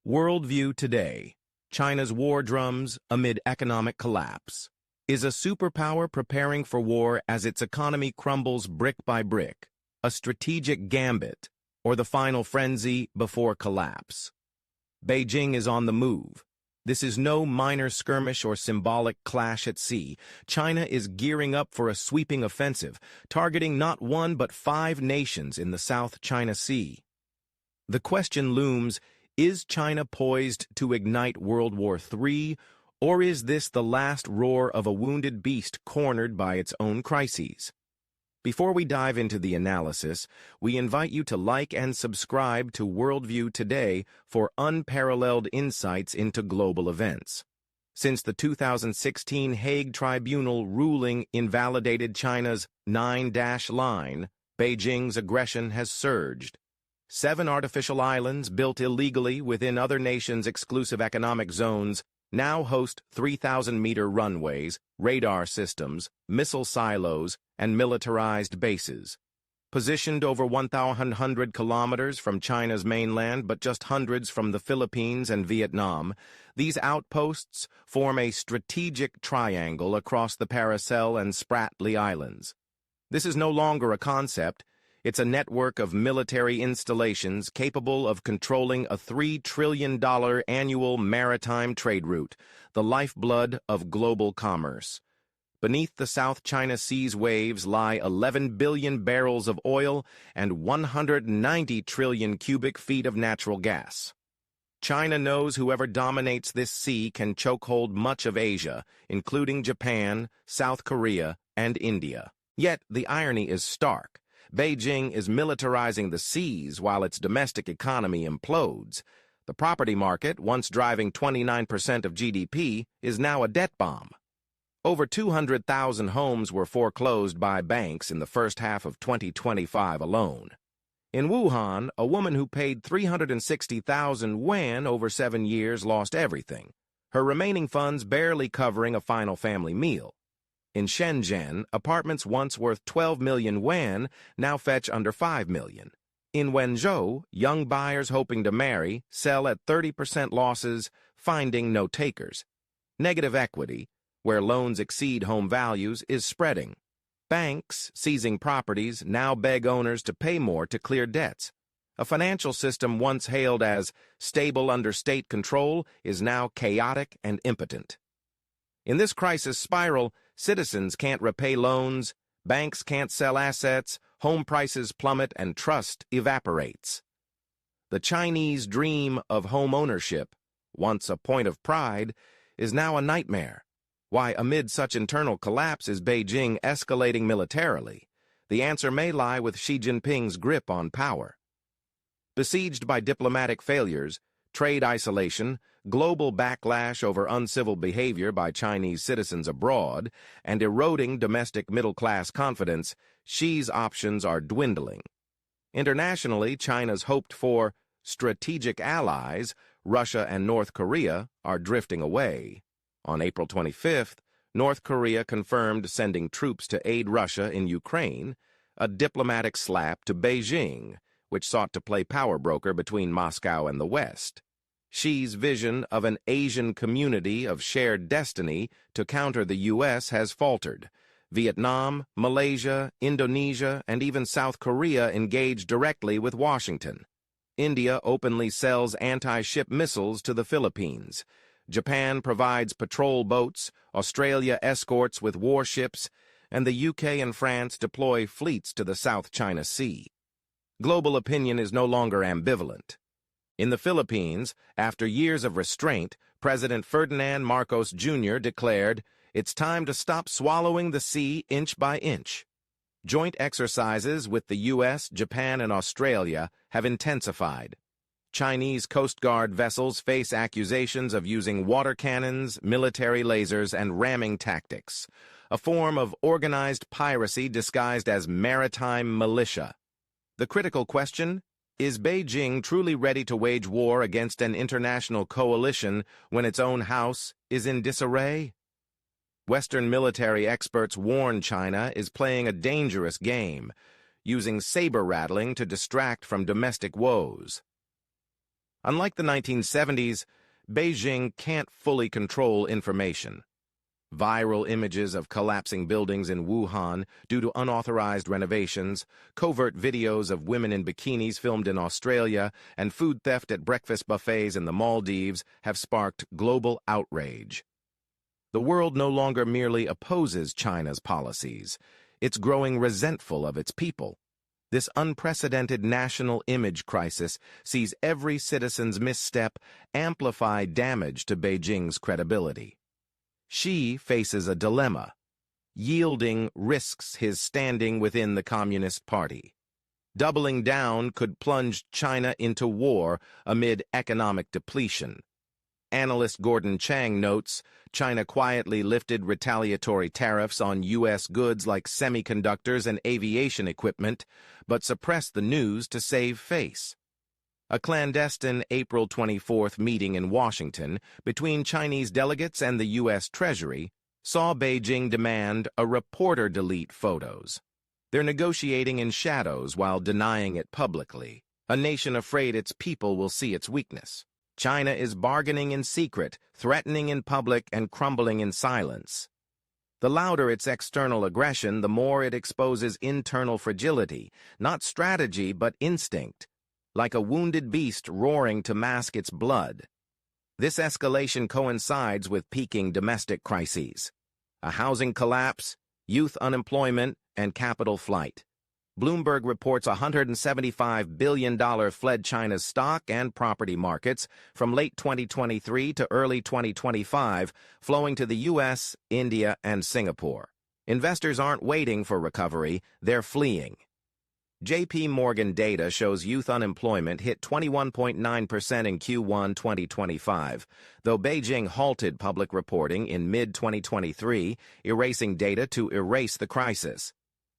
WorldView Today, China's war drums amid economic collapse. Is a superpower preparing for war as its economy crumbles brick by brick, a strategic gambit, or the final frenzy before collapse? Beijing is on the move. This is no minor skirmish or symbolic clash at sea. China is gearing up for a sweeping offensive, targeting not one but 5 nations in the South China Sea. The question looms, is China poised to ignite World War III, or is this the last roar of a wounded beast cornered by its own crises? Before we dive into the analysis, we invite you to like and subscribe to WorldView Today for unparalleled insights into global events. Since the 2016 Hague Tribunal ruling invalidated China's 9-line, Beijing's aggression has surged. 7 artificial islands built illegally within other nations' exclusive economic zones now host 3,000-meter runways, radar systems, missile silos, and militarized bases. Positioned over 1,100 kilometers from China's mainland but just hundreds from the Philippines and Vietnam, these outposts form a strategic triangle across the Paracel and Spratly Islands. This is no longer a concept. It's a network of military installations capable of controlling a $3 trillion annual maritime trade route, the lifeblood of global commerce. Beneath the South China Sea's waves lie 11 billion barrels of oil and 190 trillion cubic feet of natural gas. China knows whoever dominates this sea can chokehold much of Asia, including Japan, South Korea, and India. Yet the irony is stark. Beijing is militarizing the seas while its domestic economy implodes. The property market, once driving 29% of GDP, is now a debt bomb. Over 200,000 homes were foreclosed by banks in the first half of 2025 alone. In Wuhan, a woman who paid 360,000 yuan over 7 years lost everything, her remaining funds barely covering a final family meal. In Shenzhen, apartments once worth 12 million yuan now fetch under 5 million. In Wenzhou, young buyers hoping to marry sell at 30% losses, finding no takers. Negative equity, where loans exceed home values, is spreading. Banks, seizing properties, now beg owners to pay more to clear debts. A financial system once hailed as stable under state control is now chaotic and impotent. In this crisis spiral, citizens can't repay loans, banks can't sell assets, home prices plummet, and trust evaporates. The Chinese dream of home ownership, once a point of pride, is now a nightmare. Why, amid such internal collapse, is Beijing escalating militarily? The answer may lie with Xi Jinping's grip on power. Besieged by diplomatic failures, trade isolation, global backlash over uncivil behavior by Chinese citizens abroad, and eroding domestic middle-class confidence, Xi's options are dwindling. Internationally, China's hoped-for strategic allies, Russia and North Korea, are drifting away. On April 25th, North Korea confirmed sending troops to aid Russia in Ukraine, a diplomatic slap to Beijing, which sought to play power broker between Moscow and the West. Xi's vision of an Asian community of shared destiny to counter the U.S. has faltered. Vietnam, Malaysia, Indonesia, and even South Korea engage directly with Washington. India openly sells anti-ship missiles to the Philippines. Japan provides patrol boats, Australia escorts with warships, and the UK and France deploy fleets to the South China Sea. Global opinion is no longer ambivalent. In the Philippines, after years of restraint, President Ferdinand Marcos Jr. declared, "It's time to stop swallowing the sea inch by inch." Joint exercises with the U.S., Japan, and Australia have intensified. Chinese Coast Guard vessels face accusations of using water cannons, military lasers, and ramming tactics, a form of organized piracy disguised as maritime militia. The critical question: is Beijing truly ready to wage war against an international coalition when its own house is in disarray? Western military experts warn China is playing a dangerous game, using saber-rattling to distract from domestic woes. Unlike the 1970s, Beijing can't fully control information. Viral images of collapsing buildings in Wuhan due to unauthorized renovations, covert videos of women in bikinis filmed in Australia, and food theft at breakfast buffets in the Maldives have sparked global outrage. The world no longer merely opposes China's policies. It's growing resentful of its people. This unprecedented national image crisis sees every citizen's misstep amplify damage to Beijing's credibility. Xi faces a dilemma. Yielding risks his standing within the Communist Party. Doubling down could plunge China into war amid economic depletion. Analyst Gordon Chang notes, China quietly lifted retaliatory tariffs on U.S. goods like semiconductors and aviation equipment, but suppressed the news to save face. A clandestine April 24th meeting in Washington between Chinese delegates and the U.S. Treasury saw Beijing demand a reporter delete photos. They're negotiating in shadows while denying it publicly, a nation afraid its people will see its weakness. China is bargaining in secret, threatening in public, and crumbling in silence. The louder its external aggression, the more it exposes internal fragility, not strategy but instinct, like a wounded beast roaring to mask its blood. This escalation coincides with peaking domestic crises. A housing collapse, youth unemployment, and capital flight. Bloomberg reports $175 billion fled China's stock and property markets from late 2023 to early 2025, flowing to the U.S., India, and Singapore. Investors aren't waiting for recovery, they're fleeing. J.P. Morgan data shows youth unemployment hit 21.9% in Q1 2025, though Beijing halted public reporting in mid-2023, erasing data to erase the crisis.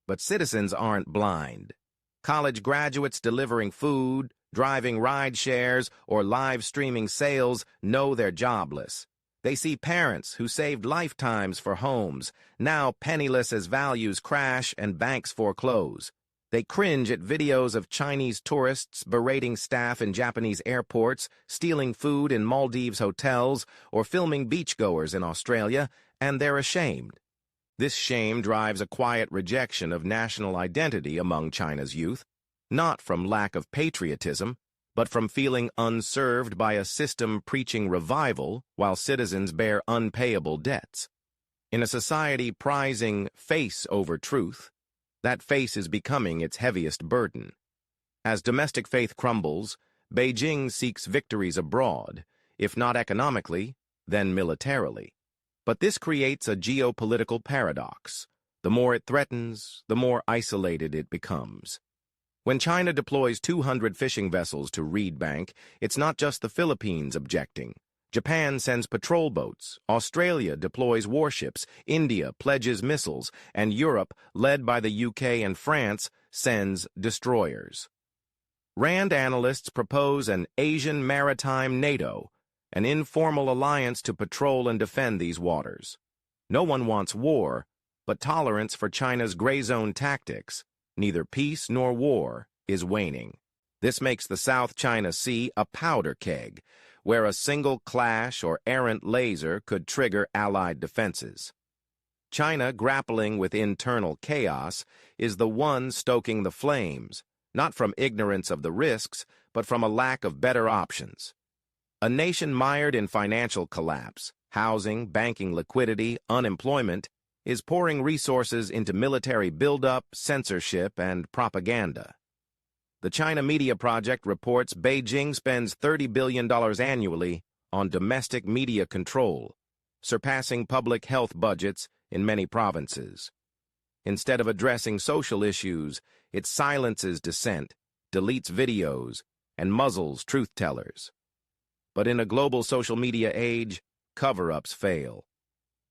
But citizens aren't blind. College graduates delivering food, driving ride shares, or live streaming sales know they're jobless. They see parents who saved lifetimes for homes, now penniless as values crash and banks foreclose. They cringe at videos of Chinese tourists berating staff in Japanese airports, stealing food in Maldives hotels, or filming beachgoers in Australia, and they're ashamed. This shame drives a quiet rejection of national identity among China's youth, not from lack of patriotism, but from feeling unserved by a system preaching revival while citizens bear unpayable debts. In a society prizing face over truth, that face is becoming its heaviest burden. As domestic faith crumbles, Beijing seeks victories abroad, if not economically, then militarily. But this creates a geopolitical paradox. The more it threatens, the more isolated it becomes. When China deploys 200 fishing vessels to Reed Bank, it's not just the Philippines objecting. Japan sends patrol boats, Australia deploys warships, India pledges missiles, and Europe, led by the UK and France, sends destroyers. RAND analysts propose an Asian maritime NATO, an informal alliance to patrol and defend these waters. No one wants war, but tolerance for China's gray zone tactics, neither peace nor war, is waning. This makes the South China Sea a powder keg, where a single clash or errant laser could trigger Allied defenses. China, grappling with internal chaos, is the one stoking the flames, not from ignorance of the risks, but from a lack of better options. A nation mired in financial collapse, housing, banking liquidity, unemployment, is pouring resources into military buildup, censorship, and propaganda. The China Media Project reports Beijing spends $30 billion annually on domestic media control, surpassing public health budgets in many provinces. Instead of addressing social issues, it silences dissent, deletes videos, and muzzles truth-tellers. But in a global social media age, cover-ups fail.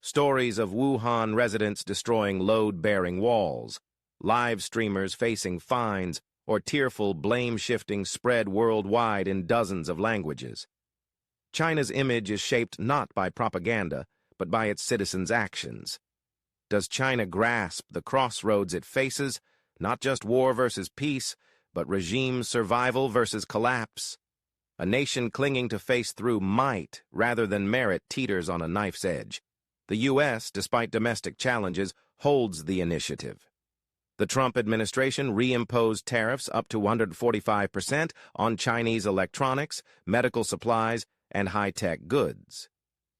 Stories of Wuhan residents destroying load-bearing walls, live streamers facing fines, or tearful blame-shifting spread worldwide in dozens of languages. China's image is shaped not by propaganda, but by its citizens' actions. Does China grasp the crossroads it faces, not just war versus peace, but regime survival versus collapse? A nation clinging to face through might rather than merit teeters on a knife's edge. The U.S., despite domestic challenges, holds the initiative. The Trump administration reimposed tariffs up to 145% on Chinese electronics, medical supplies, and high-tech goods.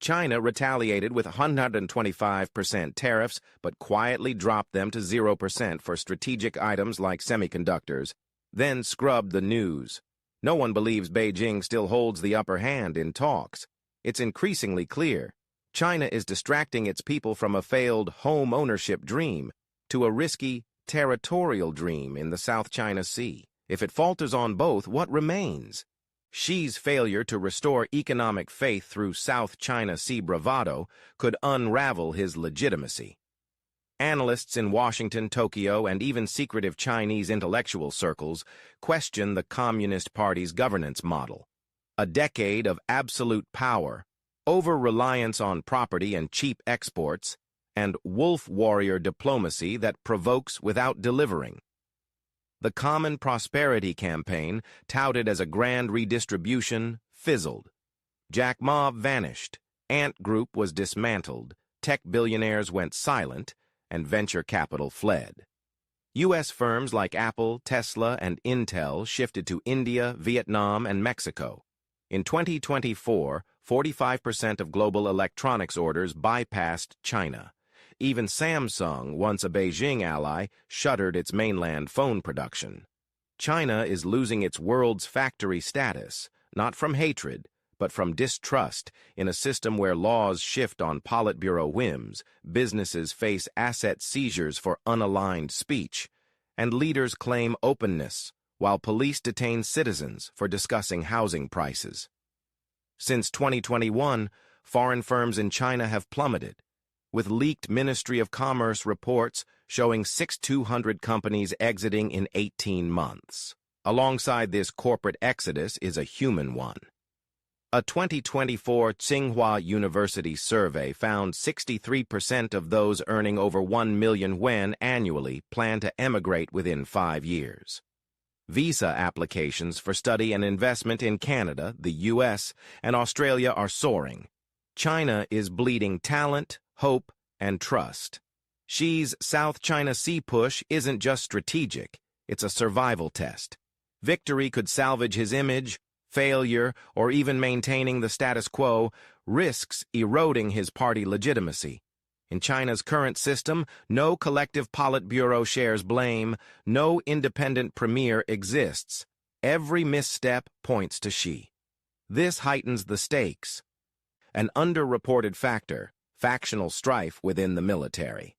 China retaliated with 125% tariffs, but quietly dropped them to 0% for strategic items like semiconductors, then scrubbed the news. No one believes Beijing still holds the upper hand in talks. It's increasingly clear China is distracting its people from a failed home ownership dream to a risky territorial dream in the South China Sea. If it falters on both, what remains? Xi's failure to restore economic faith through South China Sea bravado could unravel his legitimacy. Analysts in Washington, Tokyo, and even secretive Chinese intellectual circles question the Communist Party's governance model. A decade of absolute power, over-reliance on property and cheap exports, and wolf warrior diplomacy that provokes without delivering. The Common Prosperity Campaign, touted as a grand redistribution, fizzled. Jack Ma vanished, Ant Group was dismantled, tech billionaires went silent, and venture capital fled. U.S. firms like Apple, Tesla, and Intel shifted to India, Vietnam, and Mexico. In 2024, 45% of global electronics orders bypassed China. Even Samsung, once a Beijing ally, shuttered its mainland phone production. China is losing its world's factory status, not from hatred, but from distrust in a system where laws shift on Politburo whims, businesses face asset seizures for unaligned speech, and leaders claim openness, while police detain citizens for discussing housing prices. Since 2021, foreign firms in China have plummeted, with leaked Ministry of Commerce reports showing 6,200 companies exiting in 18 months. Alongside this corporate exodus is a human one. A 2024 Tsinghua University survey found 63% of those earning over 1 million yuan annually plan to emigrate within 5 years. Visa applications for study and investment in Canada, the U.S., and Australia are soaring. China is bleeding talent, hope, and trust. Xi's South China Sea push isn't just strategic, it's a survival test. Victory could salvage his image, failure, or even maintaining the status quo, risks eroding his party legitimacy. In China's current system, no collective Politburo shares blame, no independent premier exists. Every misstep points to Xi. This heightens the stakes. An underreported factor, factional strife within the military.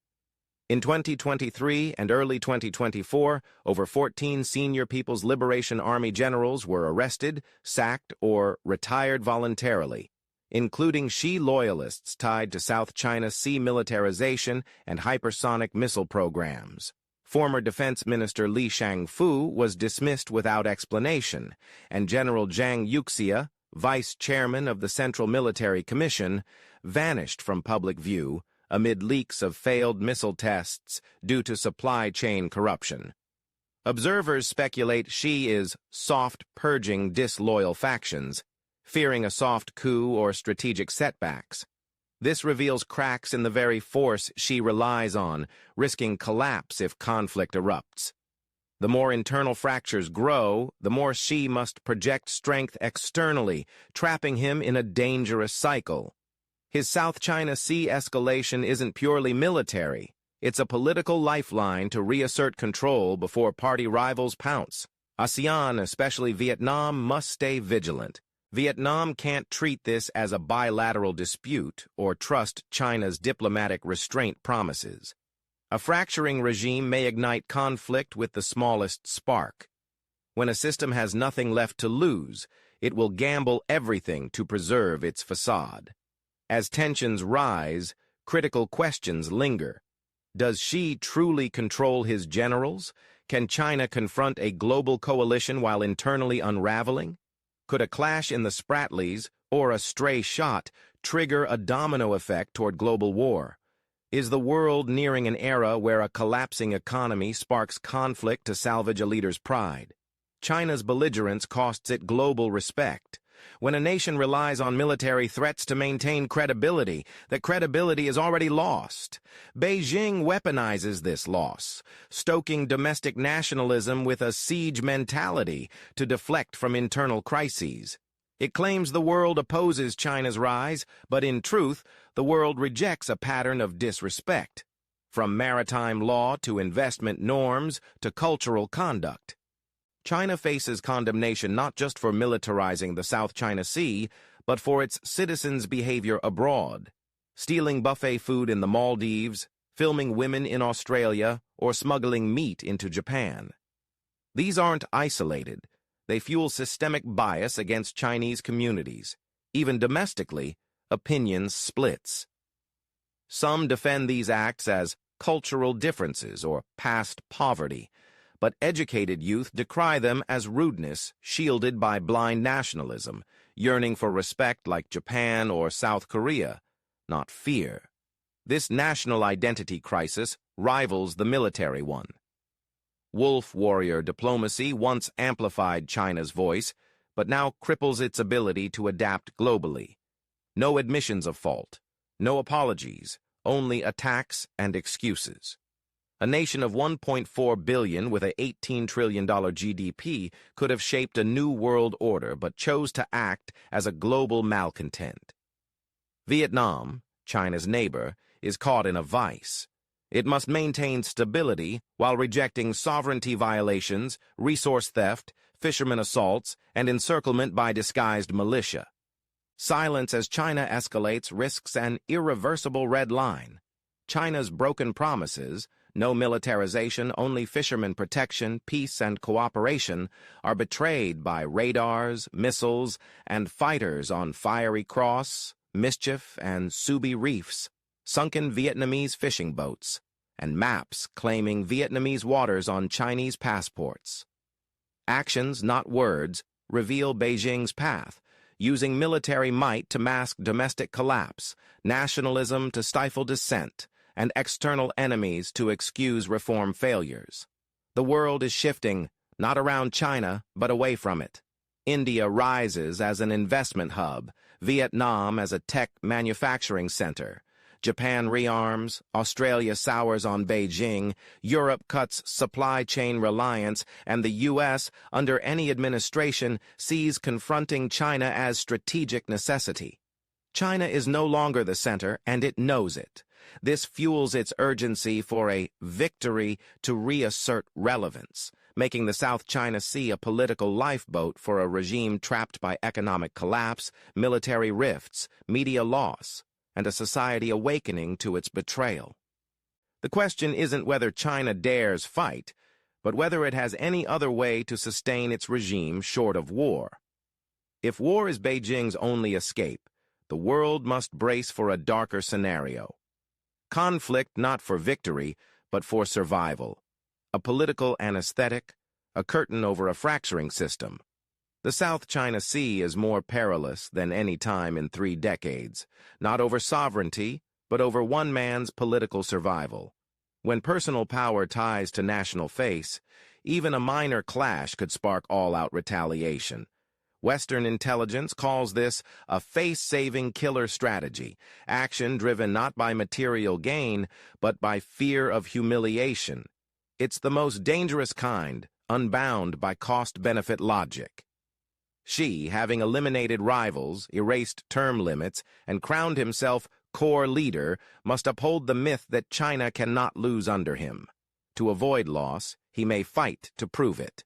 In 2023 and early 2024, over 14 senior People's Liberation Army generals were arrested, sacked, or retired voluntarily, including Xi loyalists tied to South China Sea militarization and hypersonic missile programs. Former Defense Minister Li Shangfu was dismissed without explanation, and General Zhang Yuxia, vice chairman of the Central Military Commission, vanished from public view amid leaks of failed missile tests due to supply chain corruption. Observers speculate Xi is soft purging disloyal factions, fearing a soft coup or strategic setbacks. This reveals cracks in the very force Xi relies on, risking collapse if conflict erupts. The more internal fractures grow, the more Xi must project strength externally, trapping him in a dangerous cycle. His South China Sea escalation isn't purely military. It's a political lifeline to reassert control before party rivals pounce. ASEAN, especially Vietnam, must stay vigilant. Vietnam can't treat this as a bilateral dispute or trust China's diplomatic restraint promises. A fracturing regime may ignite conflict with the smallest spark. When a system has nothing left to lose, it will gamble everything to preserve its facade. As tensions rise, critical questions linger. Does Xi truly control his generals? Can China confront a global coalition while internally unraveling? Could a clash in the Spratlys or a stray shot trigger a domino effect toward global war? Is the world nearing an era where a collapsing economy sparks conflict to salvage a leader's pride? China's belligerence costs it global respect. When a nation relies on military threats to maintain credibility, that credibility is already lost. Beijing weaponizes this loss, stoking domestic nationalism with a siege mentality to deflect from internal crises. It claims the world opposes China's rise, but in truth, the world rejects a pattern of disrespect, from maritime law to investment norms to cultural conduct. China faces condemnation not just for militarizing the South China Sea, but for its citizens' behavior abroad, stealing buffet food in the Maldives, filming women in Australia, or smuggling meat into Japan. These aren't isolated. They fuel systemic bias against Chinese communities. Even domestically, opinion splits. Some defend these acts as cultural differences or past poverty, but educated youth decry them as rudeness shielded by blind nationalism, yearning for respect like Japan or South Korea, not fear. This national identity crisis rivals the military one. Wolf warrior diplomacy once amplified China's voice, but now cripples its ability to adapt globally. No admissions of fault, no apologies, only attacks and excuses. A nation of 1.4 billion with an $18 trillion GDP could have shaped a new world order but chose to act as a global malcontent. Vietnam, China's neighbor, is caught in a vice. It must maintain stability while rejecting sovereignty violations, resource theft, fishermen assaults, and encirclement by disguised militia. Silence as China escalates risks an irreversible red line. China's broken promises, no militarization, only fishermen protection, peace, and cooperation, are betrayed by radars, missiles, and fighters on Fiery Cross, Mischief, and Subi reefs, sunken Vietnamese fishing boats, and maps claiming Vietnamese waters on Chinese passports. Actions, not words, reveal Beijing's path, using military might to mask domestic collapse, nationalism to stifle dissent, and external enemies to excuse reform failures. The world is shifting, not around China, but away from it. India rises as an investment hub, Vietnam as a tech manufacturing center. Japan rearms, Australia sours on Beijing, Europe cuts supply chain reliance, and the U.S., under any administration, sees confronting China as strategic necessity. China is no longer the center, and it knows it. This fuels its urgency for a victory to reassert relevance, making the South China Sea a political lifeboat for a regime trapped by economic collapse, military rifts, media loss, and a society awakening to its betrayal. The question isn't whether China dares fight, but whether it has any other way to sustain its regime short of war. If war is Beijing's only escape, the world must brace for a darker scenario. Conflict not for victory, but for survival. A political anesthetic, a curtain over a fracturing system. The South China Sea is more perilous than any time in 3 decades, not over sovereignty, but over one man's political survival. When personal power ties to national face, even a minor clash could spark all-out retaliation. Western intelligence calls this a face-saving killer strategy, action driven not by material gain, but by fear of humiliation. It's the most dangerous kind, unbound by cost-benefit logic. Xi, having eliminated rivals, erased term limits, and crowned himself core leader, must uphold the myth that China cannot lose under him. To avoid loss, he may fight to prove it.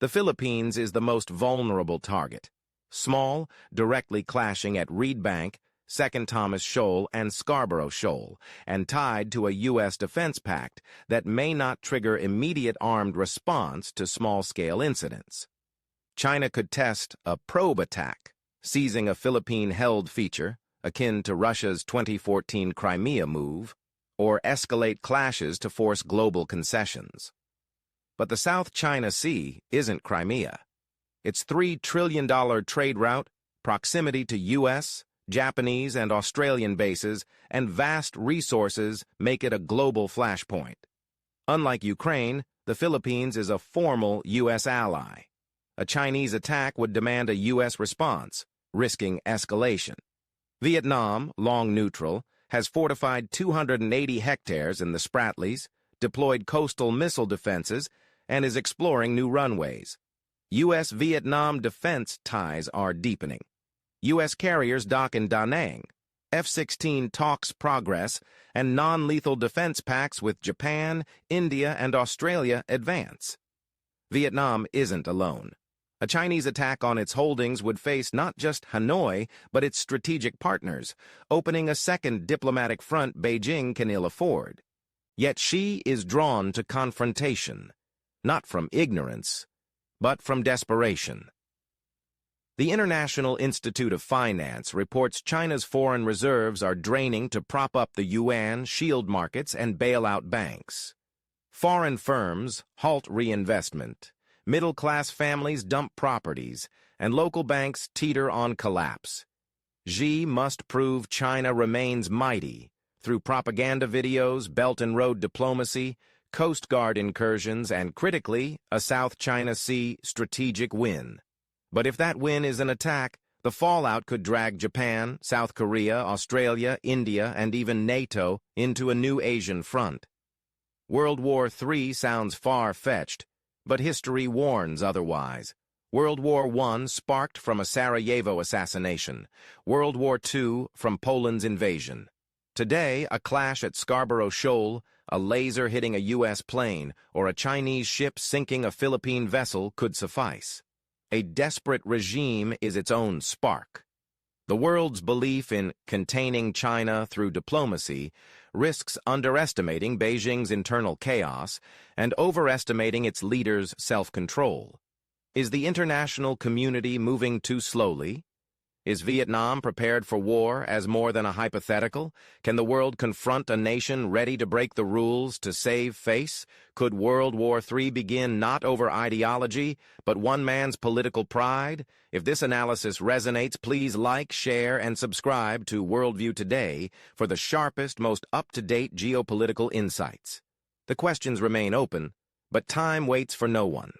The Philippines is the most vulnerable target. Small, directly clashing at Reed Bank, Second Thomas Shoal, and Scarborough Shoal, and tied to a U.S. defense pact that may not trigger immediate armed response to small-scale incidents. China could test a probe attack, seizing a Philippine-held feature, akin to Russia's 2014 Crimea move, or escalate clashes to force global concessions. But the South China Sea isn't Crimea. Its $3 trillion trade route, proximity to U.S., Japanese, and Australian bases, and vast resources make it a global flashpoint. Unlike Ukraine, the Philippines is a formal U.S. ally. a Chinese attack would demand a U.S. response, risking escalation. Vietnam, long neutral, has fortified 280 hectares in the Spratlys, deployed coastal missile defenses, and is exploring new runways. U.S.-Vietnam defense ties are deepening. U.S. carriers dock in Da Nang. F-16 talks progress, and non-lethal defense pacts with Japan, India, and Australia advance. Vietnam isn't alone. A Chinese attack on its holdings would face not just Hanoi, but its strategic partners, opening a second diplomatic front Beijing can ill afford. Yet Xi is drawn to confrontation, not from ignorance, but from desperation. The International Institute of Finance reports China's foreign reserves are draining to prop up the yuan, shield markets, and bail out banks. Foreign firms halt reinvestment, middle-class families dump properties, and local banks teeter on collapse. Xi must prove China remains mighty through propaganda videos, Belt and Road diplomacy, Coast Guard incursions, and, critically, a South China Sea strategic win. But if that win is an attack, the fallout could drag Japan, South Korea, Australia, India, and even NATO into a new Asian front. World War III sounds far-fetched, but history warns otherwise. World War I sparked from a Sarajevo assassination, World War II from Poland's invasion. Today, a clash at Scarborough Shoal, a laser hitting a U.S. plane, or a Chinese ship sinking a Philippine vessel could suffice. A desperate regime is its own spark. The world's belief in containing China through diplomacy risks underestimating Beijing's internal chaos and overestimating its leaders' self-control. Is the international community moving too slowly? Is Vietnam prepared for war as more than a hypothetical? Can the world confront a nation ready to break the rules to save face? Could World War III begin not over ideology, but one man's political pride? If this analysis resonates, please like, share, and subscribe to WorldView Today for the sharpest, most up-to-date geopolitical insights. The questions remain open, but time waits for no one.